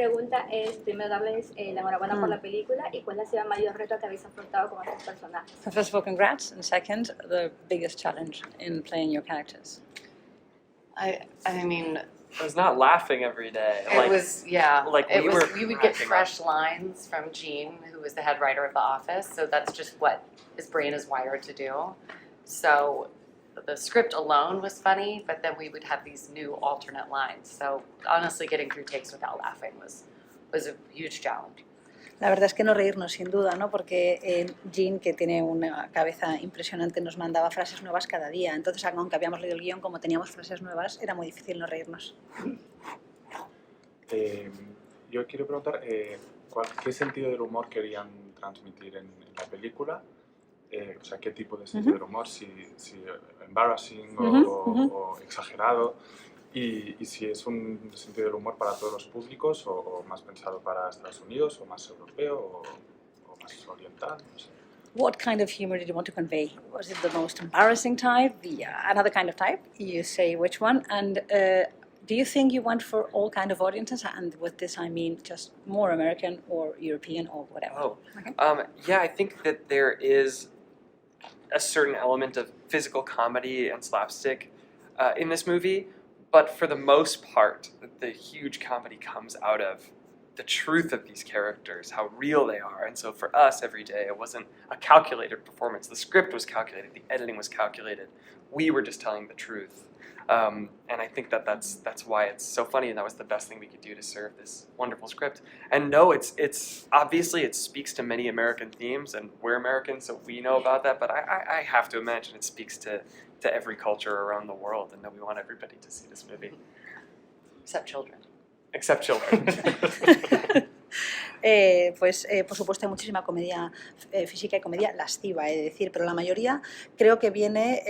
pregunta es, primero darles la enhorabuena por la película y cuál ha sido el mayor reto que habéis afrontado con estos personajes. So first of all, congrats, and second, the biggest challenge in playing your characters. I mean, I was not laughing every day. it was, yeah. like it we was, were we would get cracking fresh lines from Gene, who was the head writer of The Office, so that's just what his brain is wired to do. So the script alone was funny, but then we would have these new alternate lines. So honestly, getting through takes without laughing was a huge challenge. La verdad es que no reírnos, sin duda, ¿no? Porque Jean, que tiene una cabeza impresionante, nos mandaba frases nuevas cada día. Entonces, aunque habíamos leído el guión, como teníamos frases nuevas, era muy difícil no reírnos. Yo quiero preguntar, ¿qué sentido del humor querían transmitir en la película? O sea, ¿qué tipo de sentido del humor? Si embarrassing o exagerado. Y si es un sentido del humor para todos los públicos o más pensado para Estados Unidos o más europeo o más oriental, no sé. What kind of humor did you want to convey? Was it the most embarrassing type, another kind of type? You say which one. And do you think you went for all kind of audiences? And with this I mean just more American or European or whatever. Oh, okay. Yeah, I think that there is a certain element of physical comedy and slapstick in this movie. But for the most part, the huge comedy comes out of the truth of these characters, how real they are. And so for us every day, it wasn't a calculated performance. The script was calculated, the editing was calculated. We were just telling the truth. And I think that's why it's so funny, and that was the best thing we could do to serve this wonderful script. And no, it's obviously it speaks to many American themes, and we're Americans, so we know about that, but I have to imagine it speaks to every culture around the world, and that we want everybody to see this movie. Except children. Except children. Por supuesto hay muchísima comedia física y comedia lasciva, he de decir, pero la mayoría creo que viene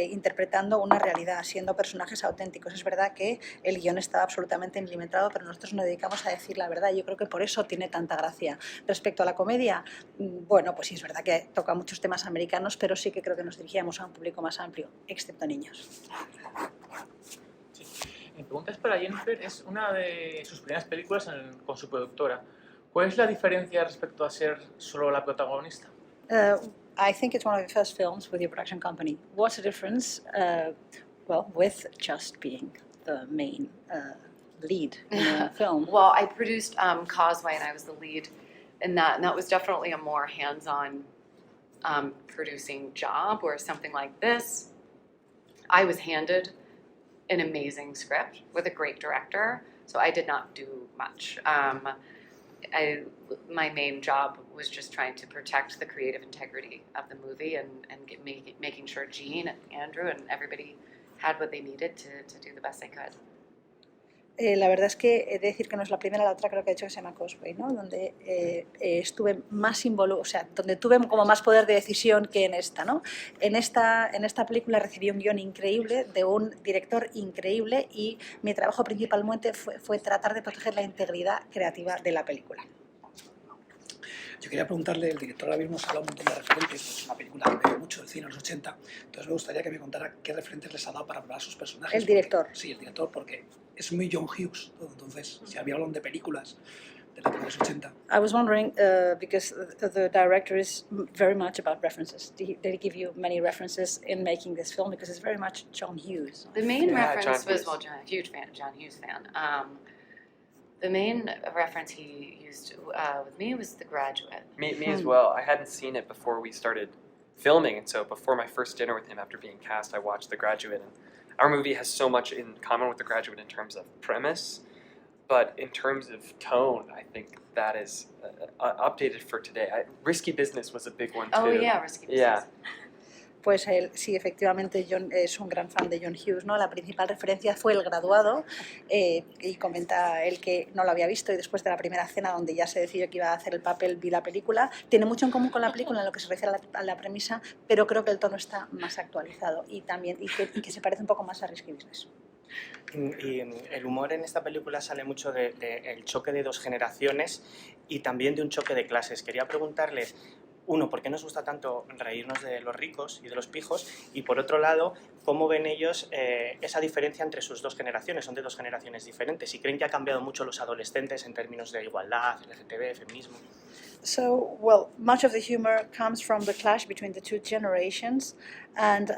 interpretando una realidad, siendo personajes auténticos. Es verdad que el guión estaba absolutamente milimetrado, pero nosotros nos dedicamos a decir la verdad. Yo creo que por eso tiene tanta gracia. Respecto a la comedia, bueno, pues sí, es verdad que toca muchos temas americanos, pero sí que creo que nos dirigíamos a un público más amplio, excepto niños. Sí. Mi pregunta es para Jennifer, es una de sus primeras películas con su productora. ¿Cuál es la diferencia respecto a ser solo la protagonista? I think it's one of your first films with your production company. What's the difference, with just being the main lead in the film? Well, I produced Causeway, and I was the lead in that, and that was definitely a more hands-on producing job, where something like this, I was handed an amazing script with a great director, so I did not do much. My main job was just trying to protect the creative integrity of the movie and making sure Gene and Andrew and everybody had what they needed to do the best they could. La verdad es que he de decir que no es la primera, la otra creo que he hecho que se llama Causeway, ¿no? Donde estuve más involucrada, o sea, donde tuve como más poder de decisión que en esta, ¿no? En esta película recibí un guión increíble de un director increíble y mi trabajo principalmente fue tratar de proteger la integridad creativa de la película. Yo quería preguntarle, el director ahora mismo se habla un montón de referentes, es una película que ve mucho del cine en los 80, entonces me gustaría que me contara qué referentes les ha dado para preparar sus personajes. El director. Sí, el director, porque es muy John Hughes todo, entonces si había hablado de películas de la época de los 80. I was wondering, because the director is very much about references. Did he give you many references in making this film? Because it's very much John Hughes. The main reference John was, Hughes. well, huge fan, John Hughes fan. The main reference he used with me was The Graduate. Me as well. I hadn't seen it before we started filming, and so before my first dinner with him after being cast, I watched The Graduate. And our movie has so much in common with The Graduate in terms of premise, but in terms of tone, I think that is updated for today. Risky Business was a big one too. Oh yeah, Risky Business. Yeah. Pues él, sí, efectivamente, John es un gran fan de John Hughes, ¿no? La principal referencia fue El Graduado, y comenta él que no lo había visto y después de la primera cena donde ya se decidió que iba a hacer el papel, vi la película. Tiene mucho en común con la película en lo que se refiere a la premisa, pero creo que el tono está más actualizado y que se parece un poco más a Risky Business. Y el humor en esta película sale mucho del choque de dos generaciones y también de un choque de clases. Quería preguntarles, uno, ¿por qué nos gusta tanto reírnos de los ricos y de los pijos? Y por otro lado, ¿cómo ven ellos esa diferencia entre sus dos generaciones? Son de dos generaciones diferentes y creen que ha cambiado mucho los adolescentes en términos de igualdad, LGTB, feminismo. So, well, much of the humor comes from the clash between the two generations and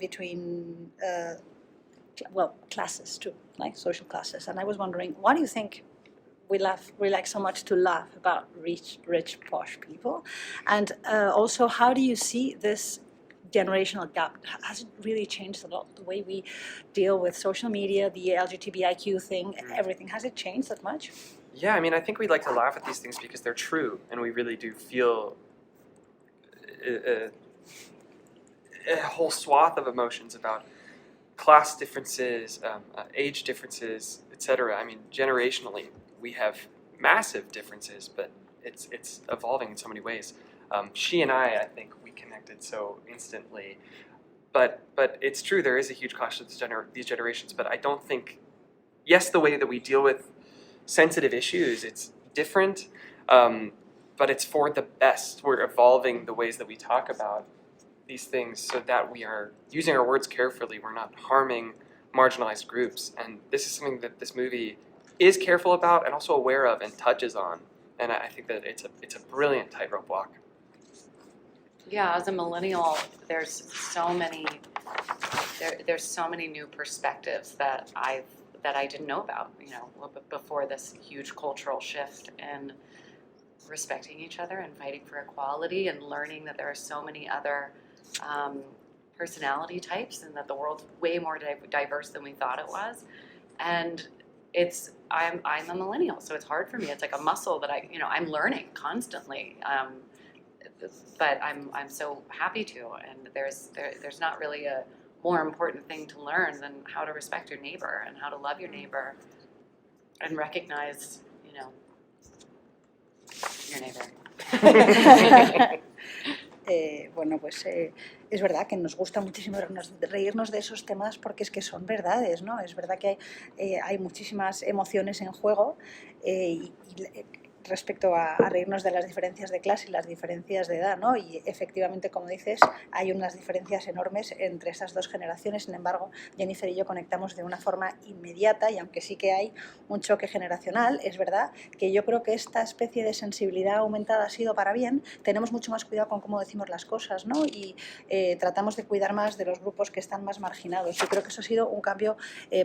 between, well, classes too, like social classes. And I was wondering, why do you think we like so much to laugh about rich, posh people? And also, how do you see this generational gap? Has it really changed a lot, the way we deal with social media, the LGBTIQ thing, everything? Has it changed that much? Yeah, I mean, I think we like to laugh at these things because they're true, and we really do feel a whole swath of emotions about class differences, age differences, etc. I mean, generationally, we have massive differences, but it's evolving in so many ways. She and I think we connected so instantly, but it's true, there is a huge clash with these generations, but I don't think, yes, the way that we deal with sensitive issues, it's different, but it's for the best. We're evolving the ways that we talk about these things so that we are using our words carefully. We're not harming marginalized groups, and this is something that this movie is careful about and also aware of and touches on. And I think that it's a brilliant tightrope walk. Yeah, as a millennial, there's so many new perspectives that I didn't know about, you know, before this huge cultural shift in respecting each other and fighting for equality and learning that there are so many other personality types and that the world's way more diverse than we thought it was. And I'm a millennial, so it's hard for me. It's like a muscle that I'm learning constantly. But I'm so happy to, and there's not really a more important thing to learn than how to respect your neighbor and how to love your neighbor and recognize, your neighbor. Bueno, pues es verdad que nos gusta muchísimo reírnos de esos temas porque es que son verdades, ¿no? Es verdad que hay muchísimas emociones en juego y respecto a reírnos de las diferencias de clase y las diferencias de edad, ¿no? Y efectivamente, como dices, hay unas diferencias enormes entre estas dos generaciones. Sin embargo, Jennifer y yo conectamos de una forma inmediata, y aunque sí que hay un choque generacional, es verdad que yo creo que esta especie de sensibilidad aumentada ha sido para bien. Tenemos mucho más cuidado con cómo decimos las cosas, ¿no? Y tratamos de cuidar más de los grupos que están más marginados. Yo creo que eso ha sido un cambio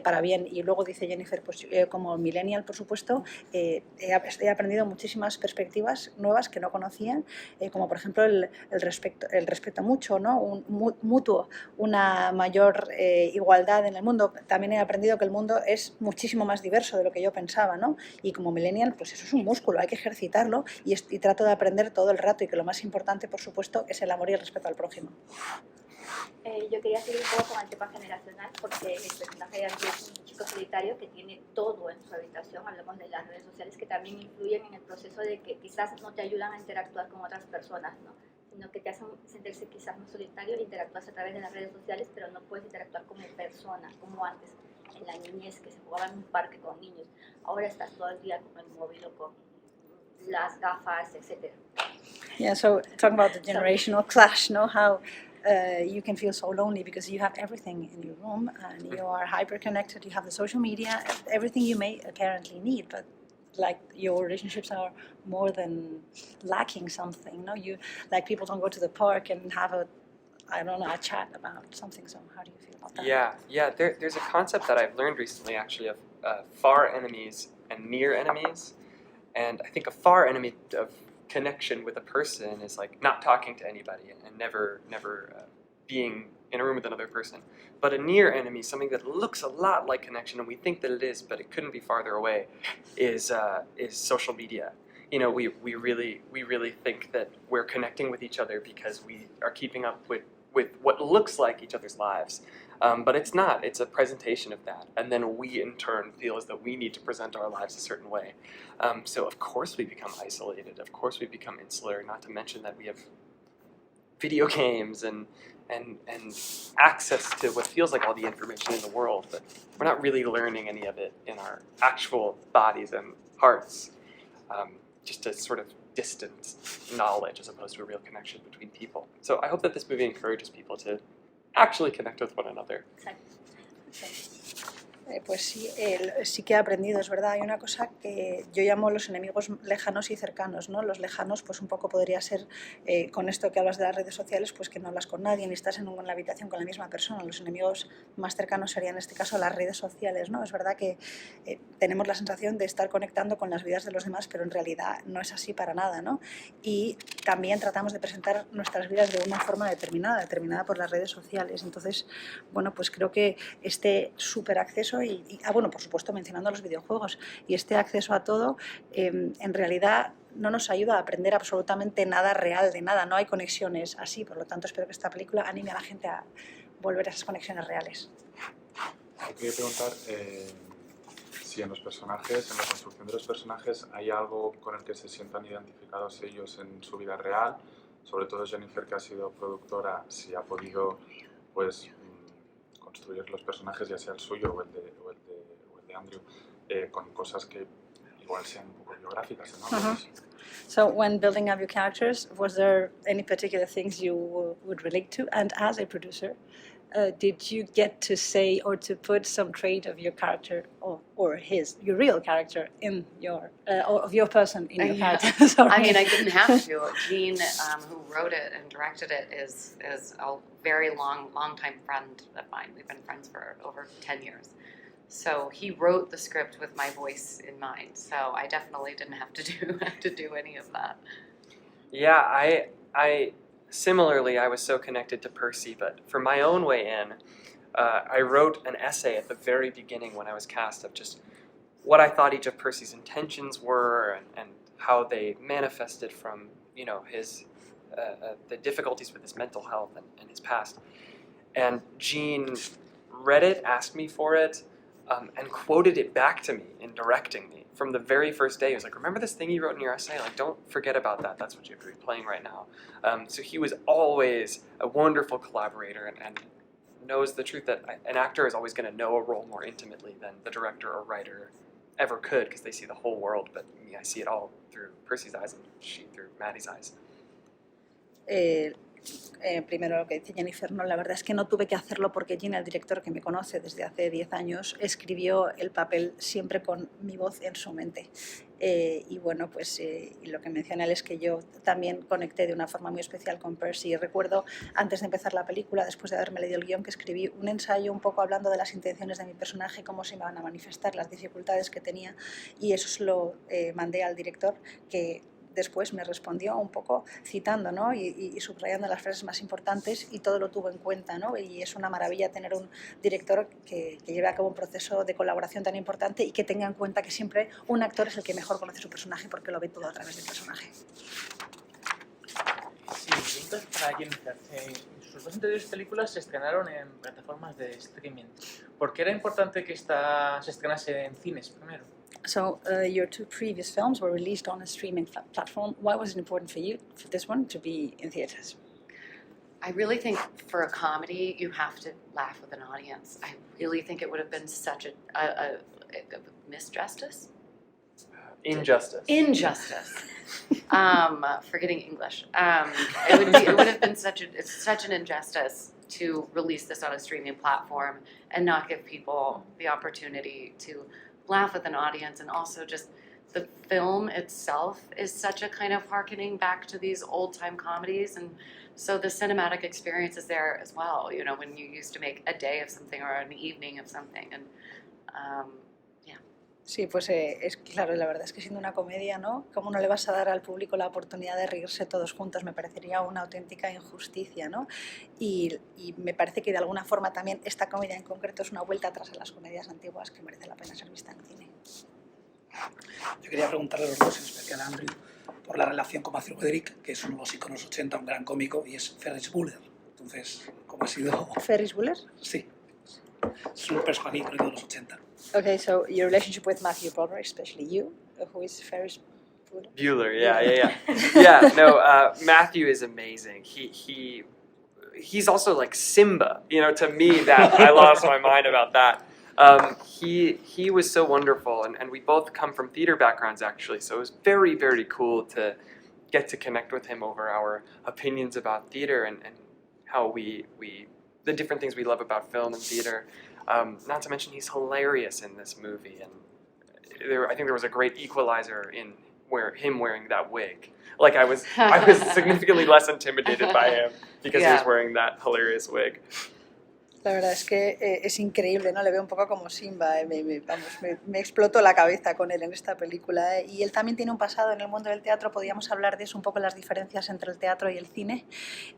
para bien. Y luego dice Jennifer, pues como millennial, por supuesto, he aprendido muchísimas perspectivas nuevas que no conocían, como por ejemplo el respeto mutuo, ¿no? Mutuo, una mayor igualdad en el mundo. También he aprendido que el mundo es muchísimo más diverso de lo que yo pensaba, ¿no? Y como millennial, pues eso es un músculo, hay que ejercitarlo y trato de aprender todo el rato, y que lo más importante, por supuesto, es el amor y el respeto al prójimo. Yo quería seguir un poco con el tema generacional, porque el personaje de Andrew es un chico solitario que tiene todo en su habitación. Hablamos de las redes sociales que también influyen en el proceso de que quizás no te ayudan a interactuar con otras personas, ¿no? Sino que te hacen sentirse quizás más solitario. Interactúas a través de las redes sociales, pero no puedes interactuar como persona, como antes, en la niñez, que se jugaba en un parque con niños. Ahora estás todo el día con el móvil o con las gafas, etc. Yeah, so talking about the generational clash, no? How you can feel so lonely because you have everything in your room and you are hyper-connected, you have the social media, everything you may apparently need, but like your relationships are more than lacking something, no? You, like, people don't go to the park and have a chat about something, so how do you feel about that? Yeah, there's a concept that I've learned recently actually of far enemies and near enemies, and I think a far enemy of connection with a person is like not talking to anybody and never being in a room with another person. But a near enemy, something that looks a lot like connection and we think that it is, but it couldn't be farther away, is social media. You know, we really think that we're connecting with each other because we are keeping up with what looks like each other's lives. But it's not. It's a presentation of that. And then we, in turn, feel as though we need to present our lives a certain way. So, of course, we become isolated. Of course, we become insular, not to mention that we have video games and access to what feels like all the information in the world, but we're not really learning any of it in our actual bodies and hearts. Just to sort of distant knowledge as opposed to a real connection between people. So I hope that this movie encourages people to actually connect with one another. Exacto. Pues sí, sí que he aprendido, es verdad. Hay una cosa que yo llamo los enemigos lejanos y cercanos, ¿no? Los lejanos, pues un poco podría ser, con esto que hablas de las redes sociales, pues que no hablas con nadie ni estás en la habitación con la misma persona. Los enemigos más cercanos serían en este caso las redes sociales, ¿no? Es verdad que tenemos la sensación de estar conectando con las vidas de los demás, pero en realidad no es así para nada, ¿no? Y también tratamos de presentar nuestras vidas de una forma determinada por las redes sociales. Entonces, bueno, pues creo que este súper acceso bueno, por supuesto mencionando los videojuegos, y este acceso a todo en realidad no nos ayuda a aprender absolutamente nada real de nada, no hay conexiones así, por lo tanto espero que esta película anime a la gente a volver a esas conexiones reales. Yo quería preguntar si en los personajes, en la construcción de los personajes, hay algo con el que se sientan identificados ellos en su vida real, sobre todo Jennifer, que ha sido productora, si ha podido pues construir los personajes, ya sea el suyo o el de Andrew, con cosas que igual sean un poco biográficas, ¿no? So when building up your characters, was there any particular things you would relate to? And as a producer, did you get to say or to put some trait of your character or your real character in your or of your person in your character? Sorry. I mean, I didn't have to. Gene, who wrote it and directed it, is a very long time friend of mine. We've been friends for over 10 years. So he wrote the script with my voice in mind. So I definitely didn't have to do any of that. Yeah, I similarly, I was so connected to Percy, but for my own way in, I wrote an essay at the very beginning when I was cast of just what I thought each of Percy's intentions were and how they manifested from, you know, his the difficulties with his mental health and his past. And Gene read it, asked me for it, and quoted it back to me in directing me. From the very first day, he was like, remember this thing you wrote in your essay? Like, don't forget about that. That's what you have to be playing right now. So he was always a wonderful collaborator and knows the truth that an actor is always going to know a role more intimately than the director or writer ever could, because they see the whole world, but me, I see it all through Percy's eyes and she through Maddie's eyes. Primero lo que dice Jennifer, no, la verdad es que no tuve que hacerlo porque Gina, el director que me conoce desde hace 10 años, escribió el papel siempre con mi voz en su mente. Y bueno, pues lo que menciona él es que yo también conecté de una forma muy especial con Percy. Recuerdo, antes de empezar la película, después de haberme leído el guión, que escribí un ensayo un poco hablando de las intenciones de mi personaje, cómo se iban a manifestar, las dificultades que tenía, y eso se lo mandé al director, que después me respondió un poco citando, ¿no? y subrayando las frases más importantes, y todo lo tuvo en cuenta, ¿no? Y es una maravilla tener un director que lleve a cabo un proceso de colaboración tan importante y que tenga en cuenta que siempre un actor es el que mejor conoce su personaje porque lo ve todo a través del personaje. Sí, preguntas para Jennifer. Sus dos anteriores películas se estrenaron en plataformas de streaming. ¿Por qué era importante que esta se estrenase en cines primero? So your two previous films were released on a streaming platform. Why was it important for you, for this one, to be in theaters? I really think for a comedy, you have to laugh with an audience. I really think it would have been such a misjustice? Injustice. Injustice. Forgetting English. It would have been such an injustice to release this on a streaming platform and not give people the opportunity to laugh with an audience. And also just the film itself is such a kind of harkening back to these old-time comedies, and so the cinematic experience is there as well, you know, when you used to make a day of something or an evening of something. And yeah. Sí, pues es claro, la verdad es que siendo una comedia, ¿no? ¿Cómo no le vas a dar al público la oportunidad de reírse todos juntos? Me parecería una auténtica injusticia, ¿no? Y me parece que de alguna forma también esta comedia en concreto es una vuelta atrás a las comedias antiguas que merece la pena ser vista en cine. Yo quería preguntarle a los dos, en especial a Andrew, por la relación con Matthew Broderick, que es uno de los iconos 80, un gran cómico, y es Ferris Bueller. Entonces, ¿cómo ha sido? ¿Ferris Bueller? Sí, es un personaje icónico de los 80. Okay, so your relationship with Matthew Broderick, especially you, who is Ferris Bueller? Bueller, yeah. Yeah, no, Matthew is amazing. He's also like Simba, you know, to me that, I lost my mind about that. He was so wonderful, and we both come from theater backgrounds actually, so it was very, very cool to get to connect with him over our opinions about theater and how the different things we love about film and theater. Not to mention he's hilarious in this movie, and I think there was a great equalizer in him wearing that wig. Like I was significantly less intimidated by him because he was wearing that hilarious wig. La verdad es que es increíble, ¿no? Le veo un poco como Simba, me explotó la cabeza con él en esta película. Y él también tiene un pasado en el mundo del teatro, podríamos hablar de eso, un poco las diferencias entre el teatro y el cine.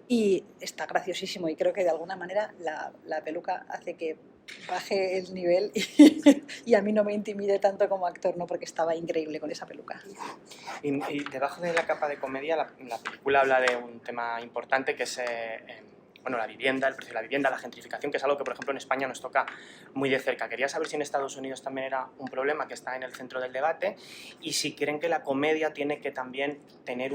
Y está graciosísimo y creo que de alguna manera la peluca hace que baje el nivel y a mí no me intimide tanto como actor, ¿no? Porque estaba increíble con esa peluca. Y debajo de la capa de comedia, la película habla de un tema importante que es la vivienda, el precio de la vivienda, la gentrificación, que es algo que, por ejemplo, en España nos toca muy de cerca. Quería saber si en Estados Unidos también era un problema que está en el centro del debate y si creen que la comedia tiene que también tener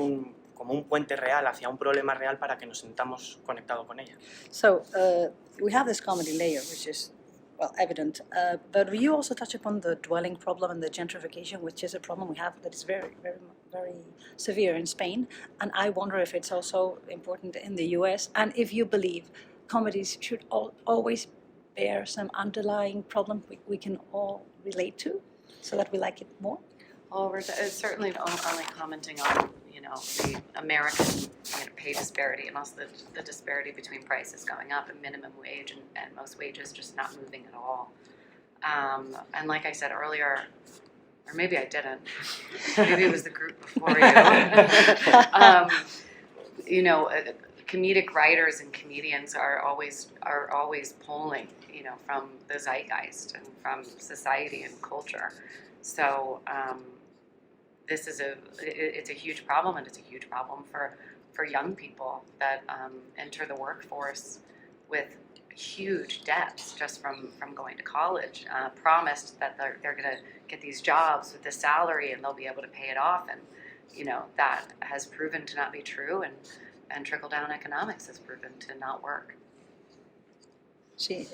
como un puente real hacia un problema real para que nos sintamos conectados con ella. So, we have this comedy layer, which is evident, but you also touch upon the dwelling problem and the gentrification, which is a problem we have that is very, very, very severe in Spain, and I wonder if it's also important in the US, and if you believe comedies should always bear some underlying problem we can all relate to, so that we like it more. Well, we're certainly only commenting on, the American pay disparity and also the disparity between prices going up and minimum wage and most wages just not moving at all. And like I said earlier, or maybe I didn't, maybe it was the group before you, comedic writers and comedians are always pulling, from the zeitgeist and from society and culture. So, it's a huge problem, and it's a huge problem for young people that enter the workforce with huge debts just from going to college, promised that they're going to get these jobs with this salary and they'll be able to pay it off, and that has proven to not be true, and trickle-down economics has proven to not work. Sí,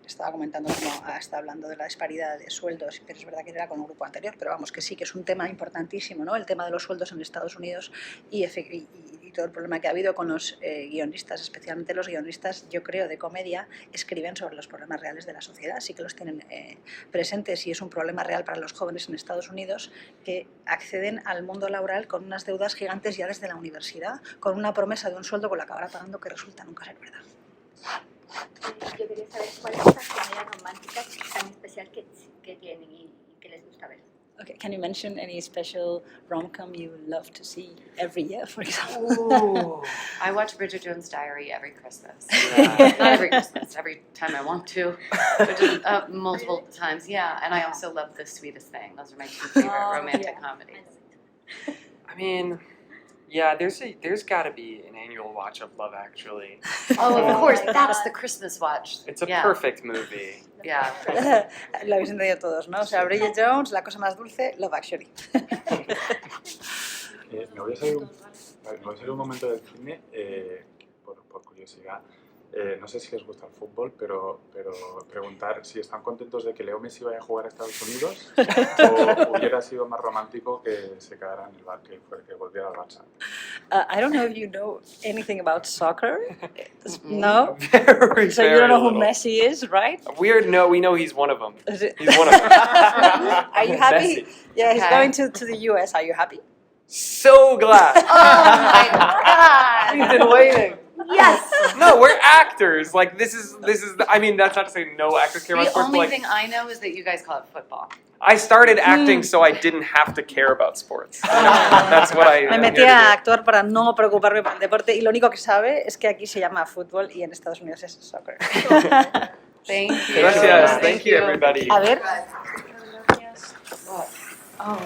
estaba comentando está hablando de la disparidad de sueldos, pero es verdad que era con un grupo anterior, pero vamos, que sí que es un tema importantísimo, ¿no? El tema de los sueldos en Estados Unidos y todo el problema que ha habido con los guionistas, especialmente los guionistas, yo creo, de comedia, escriben sobre los problemas reales de la sociedad, sí que los tienen presentes, y es un problema real para los jóvenes en Estados Unidos que acceden al mundo laboral con unas deudas gigantes ya desde la universidad, con una promesa de un sueldo que lo acabará pagando que resulta nunca ser verdad. Yo quería saber cuál es esa comedia romántica tan especial que tienen y que les gusta ver. Okay, can you mention any special rom-com you love to see every year, for example? Ooh, I watch Bridget Jones' Diary every Christmas. Not every Christmas, every time I want to, but just multiple times, yeah. And I also love The Sweetest Thing. Those are my two favorite romantic comedies. I mean, yeah, there's got to be an annual watch of Love Actually. Oh, of course, that's the Christmas watch. It's a perfect movie. Yeah. Lo habéis entendido todos, ¿no? O sea, Bridget Jones, la cosa más dulce, Love Actually. Me voy a salir un momento del cine, por curiosidad. No sé si les gusta el fútbol, pero preguntar si están contentos de que Leo Messi vaya a jugar a Estados Unidos o hubiera sido más romántico que se quedara en el bar, que volviera al Barça. I don't know if you know anything about soccer. No? Very, So you don't know who little. Messi is, right? We know he's one of them. He's one of them. Are you happy? Messi. Yeah, he's Okay. going to the US. Are you happy? So glad. Oh my God! We've been waiting. Yes! No, we're actors. Like this is. I mean, that's not to say no actors care about The sports. only But like, thing I know is that you guys call it football. I started acting so I didn't have to care about sports. That's what I. Me metí a actuar para no preocuparme por el deporte y lo único que sabe es que aquí se llama fútbol y en Estados Unidos es soccer. Thank you. Gracias. Thank you, everybody. A ver. Oh.